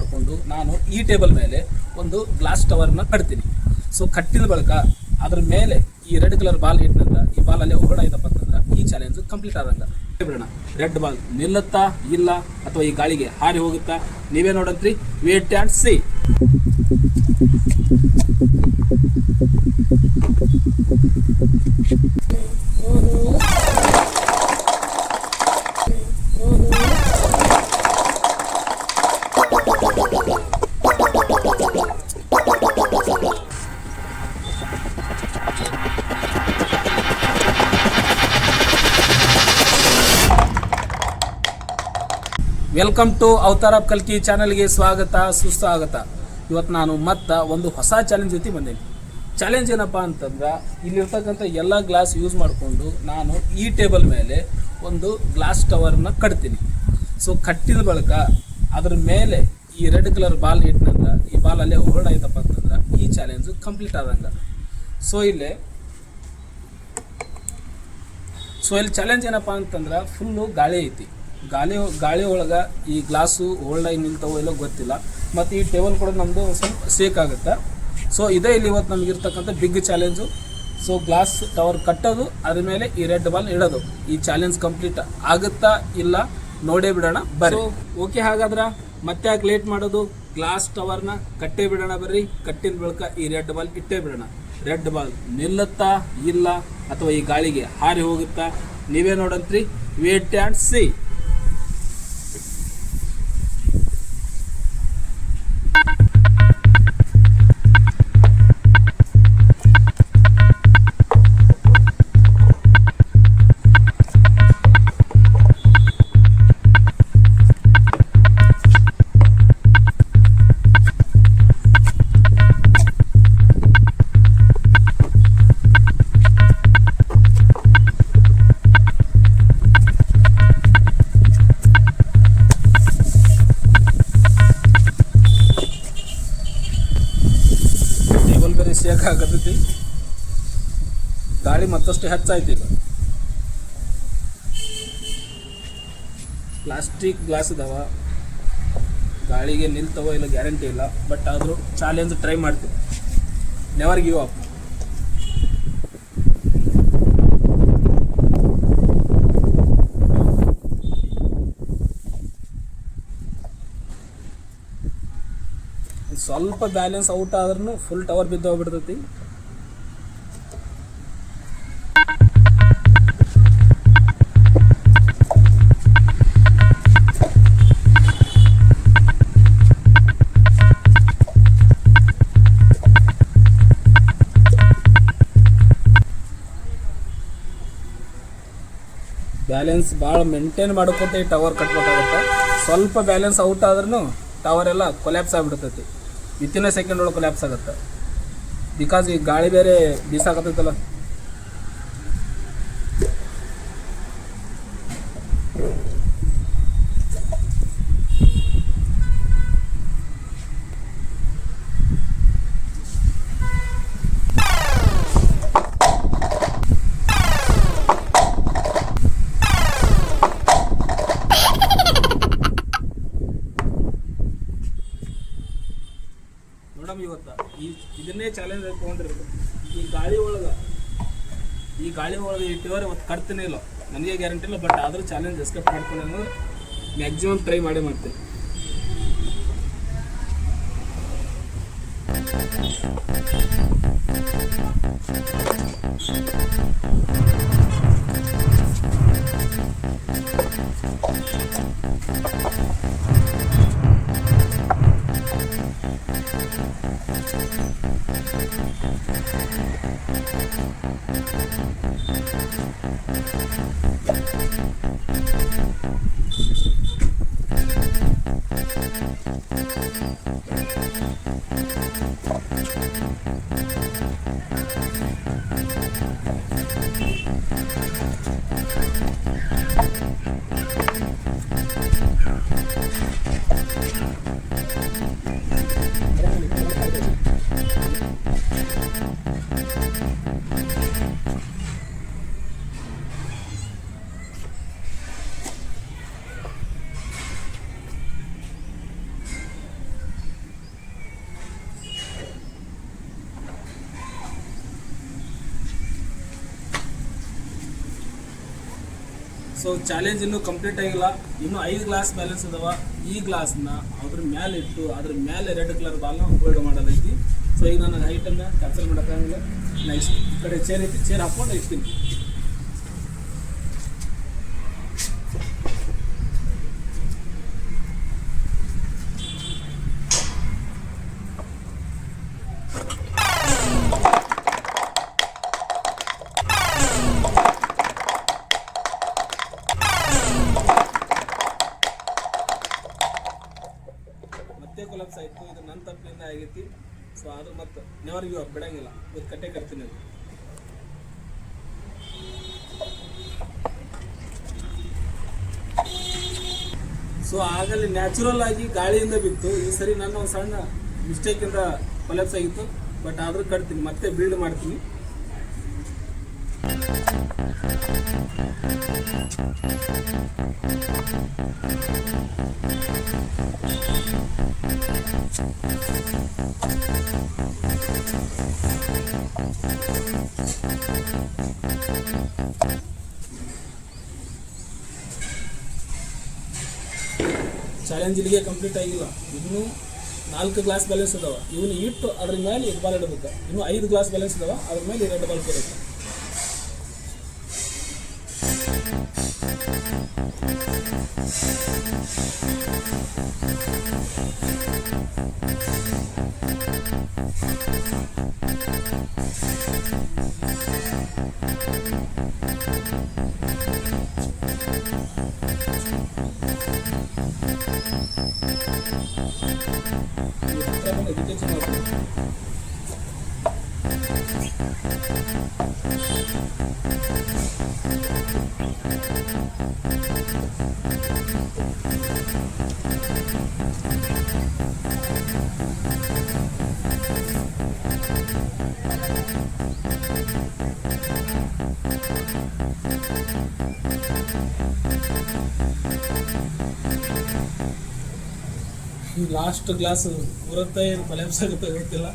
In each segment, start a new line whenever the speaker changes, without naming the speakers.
ಮಾಡಿಕೊಂಡು ನಾನು ಈ ಟೇಬಲ್ ಮೇಲೆ ಒಂದು ಗ್ಲಾಸ್ ಟವರ್ನ ಕಟ್ತೀನಿ. ಸೊ ಕಟ್ಟಿದ ಬಳಿಕ ಅದ್ರ ಮೇಲೆ ಈ ರೆಡ್ ಕಲರ್ ಬಾಲ್ ಇಟ್ಟಂತ ಈ ಬಾಲಲ್ಲಿ ಹೊರಡ ಐತಪ್ಪ ಅಂತಂದ್ರೆ ಈ ಚಾಲೆಂಜ್ ಕಂಪ್ಲೀಟ್ ಆದಂಗ. ಬಿಡೋಣ, ರೆಡ್ ಬಾಲ್ ನಿಲ್ಲುತ್ತಾ ಇಲ್ಲ ಅಥವಾ ಈ ಗಾಳಿಗೆ ಹಾರಿ ಹೋಗುತ್ತಾ ನೀವೇ ನೋಡಂತ್ರಿ. Wait and see. Welcome to avatar of ಕಲ್ಕಿ ಚಾನಲ್ಗೆ ಸ್ವಾಗತ ಸುಸ್ವಾಗತ. ಇವತ್ತು ನಾನು ಮತ್ತೆ ಒಂದು ಹೊಸ ಚಾಲೆಂಜ್ ಜೊತೆ ಬಂದೇನೆ. ಚಾಲೆಂಜ್ ಏನಪ್ಪ ಅಂತಂದ್ರೆ ಇಲ್ಲಿರ್ತಕ್ಕಂಥ ಎಲ್ಲ ಗ್ಲಾಸ್ ಯೂಸ್ ಮಾಡಿಕೊಂಡು ನಾನು ಈ ಟೇಬಲ್ ಮೇಲೆ ಒಂದು ಗ್ಲಾಸ್ ಟವರ್ನ ಕಟ್ತೀನಿ. ಸೊ ಕಟ್ಟಿದ ಬಳಿಕ ಅದ್ರ ಮೇಲೆ ಈ ರೆಡ್ ಕಲರ್ ಬಾಲ್ ಇಟ್ಟಂದ್ರೆ ಈ ಬಾಲಲ್ಲೇ ಹೊರಡ ಐತಪ್ಪ ಅಂತಂದ್ರೆ ಈ ಚಾಲೆಂಜ್ ಕಂಪ್ಲೀಟ್ ಆದಂಗ. ಸೊ ಇಲ್ಲಿ ಚಾಲೆಂಜ್ ಏನಪ್ಪ ಅಂತಂದ್ರೆ ಫುಲ್ಲು ಗಾಳಿ ಐತಿ. ಗಾಳಿ ಒಳಗೆ ಈ ಗ್ಲಾಸು ಹೋಲ್ಡ್ ಆಗಿ ನಿಲ್ತಾವೋ ಇಲ್ಲೋ ಗೊತ್ತಿಲ್ಲ. ಮತ್ತು ಈ ಟೇಬಲ್ ಕೂಡ ನಮ್ಮದು ಸ್ವಲ್ಪ ಸೇಕ್ ಆಗುತ್ತೆ. ಸೊ ಇದೇ ಇಲ್ಲಿ ಇವತ್ತು ನಮಗಿರ್ತಕ್ಕಂಥ big challenge. So glass tower ಕಟ್ಟೋದು, ಅದ್ರ ಮೇಲೆ ಈ ರೆಡ್ ಬಾಲ್ ಇಡೋದು. ಈ ಚಾಲೆಂಜ್ ಕಂಪ್ಲೀಟ್ ಆಗುತ್ತಾ ಇಲ್ಲ ನೋಡೇ ಬಿಡೋಣ ಬರ್ರಿ. ಓಕೆ, ಹಾಗಾದ್ರೆ ಮತ್ತೆ ಯಾಕೆ ಲೇಟ್ ಮಾಡೋದು, ಗ್ಲಾಸ್ ಟವರ್ನ ಕಟ್ಟೇ ಬಿಡೋಣ ಬರ್ರಿ. ಕಟ್ಟಿದ ಬಳಿಕ ಈ ರೆಡ್ ಬಾಲ್ ಇಟ್ಟೇ ಬಿಡೋಣ. ರೆಡ್ ಬಾಲ್ ನಿಲ್ಲುತ್ತಾ ಇಲ್ಲ ಅಥವಾ ಈ ಗಾಳಿಗೆ ಹಾರಿ ಹೋಗುತ್ತಾ ನೀವೇ ನೋಡಂತ್ರಿ. Wait and see. ಶೇಕ್ ಆಗತೈತಿ, ಗಾಳಿ ಮತ್ತಷ್ಟು ಹೆಚ್ಚಾಯ್ತು. ಈಗ ಪ್ಲಾಸ್ಟಿಕ್ ಗ್ಲಾಸ್ ಇದಾವ, ಗಾಳಿಗೆ ನಿಲ್ತವೋ ಇಲ್ಲ ಗ್ಯಾರಂಟಿ ಇಲ್ಲ. ಬಟ್ ಆದರೂ ಚಾಲೆಂಜ್ ಟ್ರೈ ಮಾಡ್ತೀವಿ. Never give up. ಸ್ವಲ್ಪ ಬ್ಯಾಲೆನ್ಸ್ ಔಟ್ ಆದ್ರೂ ಫುಲ್ ಟವರ್ ಬಿದ್ದು ಹೋಗ್ಬಿಡ್ತೈತಿ. ಬ್ಯಾಲೆನ್ಸ್ ಭಾಳ ಮೇಂಟೈನ್ ಮಾಡ್ಕೊತ ಈ ಟವರ್ ಕಟ್ಬೇಕಾಗತ್ತೆ. ಸ್ವಲ್ಪ ಬ್ಯಾಲೆನ್ಸ್ ಔಟ್ ಆದ್ರೂ ಟವರ್ ಎಲ್ಲ ಕೊಲ್ಯಾಪ್ಸ್ ಆಗಿಬಿಡ್ತೈತಿ. ವಿತಿನ್ ಸೆಕೆಂಡ್ ಒಳಗೆ ಕೊಲ್ಯಾಪ್ಸ್ ಆಗುತ್ತೆ. ಬಿಕಾಸ್ ಈ ಗಾಳಿ ಬೇರೆ ಬೀಸಾಕತ್ತೈತಲ್ಲ. ನೋಡಮ್ ಇವತ್ತು ಇದನ್ನೇ ಚಾಲೆಂಜ್ ತೊಗೊಂಡಿರ್ಬೇಕು. ಈ ಗಾಳಿ ಒಳಗೆ ಈ ಟವರ್ ಇವತ್ತು ಕಟ್ತೀನಿ ಇಲ್ಲ ನನಗೆ ಗ್ಯಾರಂಟಿ ಇಲ್ಲ. ಬಟ್ ಆದರೂ ಚಾಲೆಂಜ್ ಎಸ್ಕೇಪ್ ಮಾಡ್ಕೊಂಡು ಅನ್ನೋದು ಮ್ಯಾಕ್ಸಿಮಮ್ ಟ್ರೈ ಮಾಡ್ತೀನಿ. ಸೊ ಚಾಲೆಂಜ್ ಇನ್ನೂ ಕಂಪ್ಲೀಟ್ ಆಗಿಲ್ಲ, ಇನ್ನೂ 5 ಗ್ಲಾಸ್ ಬ್ಯಾಲೆನ್ಸ್ ಅದಾವ. ಈ ಗ್ಲಾಸ್ನ ಅದ್ರ ಮೇಲೆ ಇಟ್ಟು ಅದ್ರ ಮೇಲೆ ರೆಡ್ ಕಲರ್ ಬಾಲ್ನ ಹೋಲ್ಡ್ ಮಾಡೋದೈತಿ. ಸೊ ಈಗ ನಾನು ಹೈಟನ್ನು ಕ್ಯಾನ್ಸಲ್ ಮಾಡೋಕ್ಕಾಗಲ್ಲ. ನೆಕ್ಸ್ಟ್ ಈ ಕಡೆ ಚೇರ್ ಐತಿ, ಚೇರ್ ಹಾಕ್ಕೊಂಡು ಇರ್ತೀನಿ. ಮತ್ತೆ ಕೊಲಾಪ್ಸ್ ಆಯಿತು. ಇದು ನನ್ನ ತಪ್ಪಿನಿಂದ ಆಗೈತಿ. ಸೊ ಅದು ಮತ್ತು ನೆವರ್ ಗಿವ್ ಅಪ್, ಬಿಡಂಗಿಲ್ಲ. ಇದು ಕಟ್ಟೆ ಕಟ್ತೀನಿ. ಅದು ಸೊ ಆಗಲ್ಲಿ ನ್ಯಾಚುರಲ್ ಆಗಿ ಗಾಳಿಯಿಂದ ಬಿತ್ತು. ಈ ಸರಿ ನನ್ನ ಒಂದು ಸಣ್ಣ ಮಿಸ್ಟೇಕಿಂದ ಕೊಲಾಪ್ಸ್ ಆಗಿತ್ತು. ಬಟ್ ಆದರೂ ಕಟ್ತೀನಿ, ಮತ್ತೆ ಬಿಲ್ಡ್ ಮಾಡ್ತೀನಿ. ಚಾಲೆಂಜ್ ಇಲ್ಲಿಗೆ ಕಂಪ್ಲೀಟ್ ಆಗಿಲ್ಲ. ಇನ್ನೂ 4 ಗ್ಲಾಸ್ ಬ್ಯಾಲೆನ್ಸ್ ಅದಾವ. ಇವನು ಇಟ್ಟು ಅದ್ರ ಮೇಲೆ ಎಡ್ ಬಾಲ್ ಇಡಬೇಕು. ಇನ್ನೂ 5 ಗ್ಲಾಸ್ ಬ್ಯಾಲೆನ್ಸ್ ಅದಾವ, ಅದ್ರ ಮೇಲೆ ರೆಡ್ ಬಾಲ್ ಬರುತ್ತೆ. ಈ ಲಾಸ್ಟ್ ಗ್ಲಾಸ್ ಬರುತ್ತೆ, ಏನು ಕೊಲಾಪ್ಸ್ ಆಗುತ್ತೆ ಗೊತ್ತಿಲ್ಲ.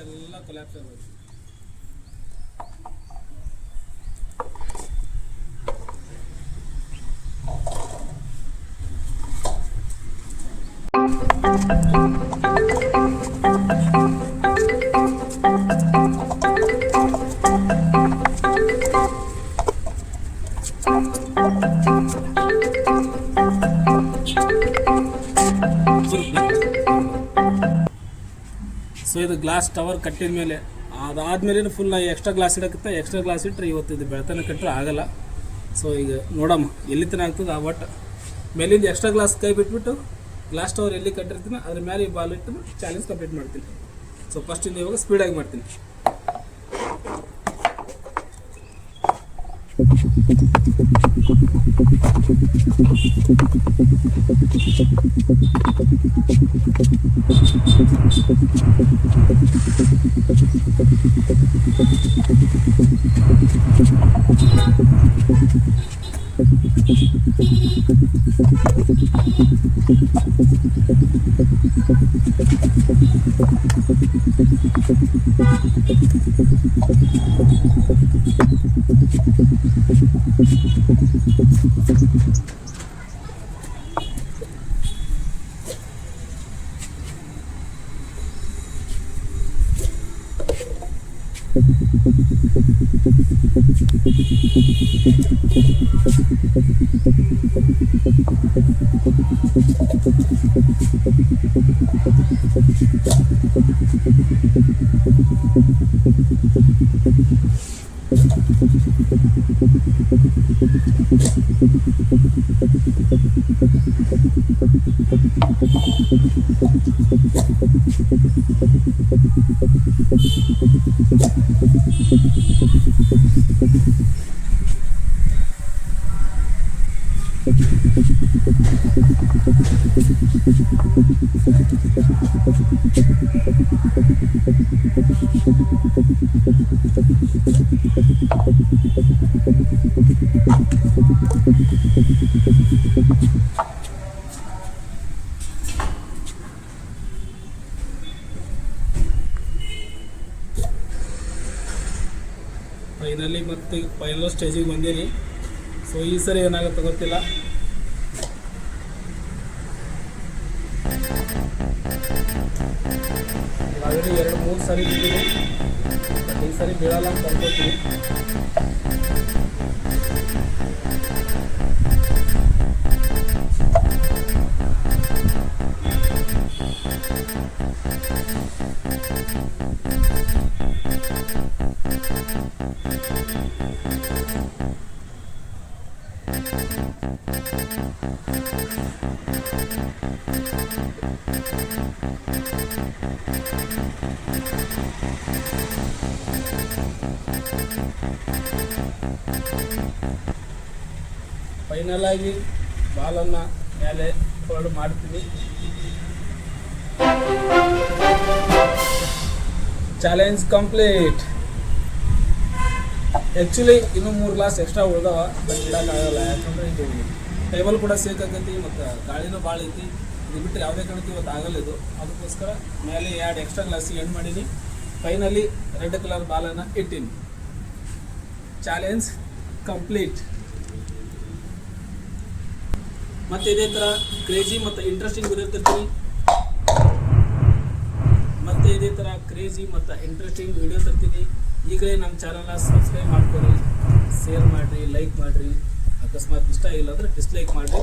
ಎಲ್ಲ ಕೊಲಾಪ್ಸ್ ಆಗೋದು. ಸೊ ಇದು ಗ್ಲಾಸ್ ಟವರ್ ಕಟ್ಟಿದ ಮೇಲೆ ಅದಾದ್ಮೇಲೆ ಫುಲ್ ಎಕ್ಸ್ಟ್ರಾ ಗ್ಲಾಸ್ ಇಡಕ್ಕೆ ಎಕ್ಸ್ಟ್ರಾ ಗ್ಲಾಸ್ ಇಟ್ಟರೆ ಇವತ್ತು ಇದು ಬೆಳತನ ಕಟ್ಟರೆ ಆಗಲ್ಲ. ಸೊ ಈಗ ನೋಡಮ್ಮ ಎಲ್ಲಿ ತನಕ ಆಗ್ತದೆ. ಆ ಒಟ್ಟು ಮೇಲಿಂದ ಎಕ್ಸ್ಟ್ರಾ ಗ್ಲಾಸ್ ಕೈ ಬಿಟ್ಬಿಟ್ಟು ಗ್ಲಾಸ್ ಟವರ್ ಎಲ್ಲಿ ಕಟ್ಟಿರ್ತೀನಿ ಅದ್ರ ಮೇಲೆ ಈ ಬಾಲ್ ಇಟ್ಟು ಚಾಲೆಂಜ್ ಕಂಪ್ಲೀಟ್ ಮಾಡ್ತೀನಿ. ಸೊ ಫಸ್ಟ್ ಇಲ್ಲಿ ಇವಾಗ ಸ್ಪೀಡಾಗಿ ಮಾಡ್ತೀನಿ. ಫೈನಲಿ ಮತ್ತೆ ಫೈನಲ್ ಸ್ಟೇಜಿಗೆ ಬಂದೀನಿ. ಸೊ ಈ ಸರಿ ಏನಾಗುತ್ತೆ ಗೊತ್ತಿಲ್ಲ. ಆಲ್ರೆಡಿ 2-3 ಸಾರಿ ಬಿದ್ದೀನಿ, ಬಟ್ ಈ ಸರಿ ಬೀಳಲ್ಲ ಅಂತ ಅನ್ಕೋತೀನಿ. ಫೈನಲ್ ಆಗಿ ಬಾಲನ್ನು ಮೇಲೆ ಹೊರಡು ಮಾಡ್ತೀನಿ. Challenge complete. ಆ್ಯಕ್ಚುಲಿ ಇನ್ನೂ 3 ಗ್ಲಾಸ್ ಎಕ್ಸ್ಟ್ರಾ ಉಳ್ದವ, ಬಟ್ ಇಡೋಕ್ಕಾಗಲ್ಲ. ಯಾಕಂದರೆ ಇದು ಟೇಬಲ್ ಕೂಡ ಸೇಕ್ ಆಗೈತಿ ಮತ್ತು ಗಾಳಿನೂ ಭಾಳ ಐತಿ. ಇದು ಬಿಟ್ಟು ಯಾವುದೇ ಕಾರಣಕ್ಕೆ ಇವತ್ತು ಆಗಲ್ಲ ಇದು. ಅದಕ್ಕೋಸ್ಕರ ಮೇಲೆ 2 ಎಕ್ಸ್ಟ್ರಾ ಗ್ಲಾಸಿಗೆ ಎಂಡ್ ಮಾಡೀನಿ. ಫೈನಲಿ ರೆಡ್ ಕಲರ್ ಬಾಲನ್ನು ಇಟ್ಟೀನಿ. Challenge complete. ಮತ್ತು ಇದೇ ಥರ ಕ್ರೇಜಿ ಮತ್ತು ಇಂಟ್ರೆಸ್ಟಿಂಗ್ ವಿಡಿಯೋ ತರ್ತೀನಿ. ಈಗಲೇ ನಮ್ಮ ಚಾನಲ್ನ ಸಬ್ಸ್ಕ್ರೈಬ್ ಮಾಡ್ಕೊಳ್ಳಿ, ಶೇರ್ ಮಾಡಿರಿ, ಲೈಕ್ ಮಾಡಿರಿ. ಅಕಸ್ಮಾತ್ ಇಷ್ಟ ಇಲ್ಲ ಅಂದರೆ ಡಿಸ್ಲೈಕ್ ಮಾಡಿರಿ.